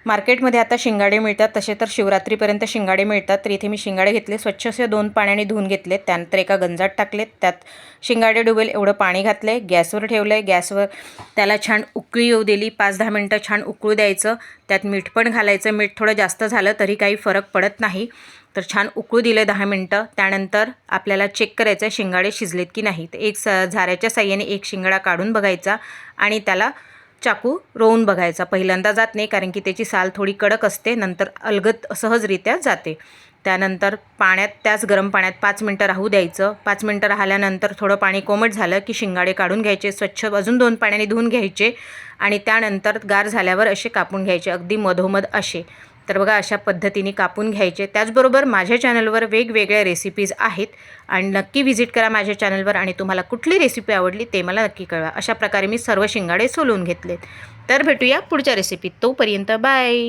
मार्केटमध्ये आता शिंगाडे मिळतात, तसे तर शिवरात्रीपर्यंत शिंगाडे मिळतात। तर इथे मी शिंगाडे घेतले, स्वच्छ असे 2 पाण्याने धुवून घेतले, त्यानंतर एका गंजात टाकलेत, त्यात शिंगाडे डुबेल एवढं पाणी घातले, गॅसवर ठेवले, गॅसवर त्याला छान उकळी येऊ दिली, 5-10 मिनटं छान उकळू द्यायचं, त्यात मीठ पण घालायचं, मीठ थोडं जास्त झालं तरी काही फरक पडत नाही। तर छान उकळू दिले 10 मिनटं, त्यानंतर आपल्याला चेक करायचं शिंगाडे शिजलेत की नाही। तर एक झाऱ्याच्या साह्याने एक शिंगाडा काढून बघायचा आणि त्याला चाकू रोवून बघायचा। पहिल्यांदा जात नाही, कारण की त्याची साल थोडी कडक असते, नंतर अलगद सहजरित्या जाते। त्यानंतर पाण्यात, त्याच गरम पाण्यात 5 मिनटं राहू द्यायचं। 5 मिनटं राहिल्यानंतर थोडं पाणी कोमट झालं की शिंगाडे काढून घ्यायचे, स्वच्छ अजून 2 पाण्याने धुवून घ्यायचे आणि त्यानंतर गार झाल्यावर असे कापून घ्यायचे, अगदी मधोमध असे। तर बघा, अशा पद्धतीने कापून घ्यायचे। त्याचबरोबर माझ्या चॅनलवर वेगवेगळ्या रेसिपीज आहेत आणि नक्की व्हिजिट करा माझ्या चॅनलवर आणि तुम्हाला कुठली रेसिपी आवडली ते मला नक्की कळवा। अशा प्रकारे मी सर्व शिंगाडे सोलून घेतलेत। तर भेटूया पुढच्या रेसिपीत, तोपर्यंत बाय।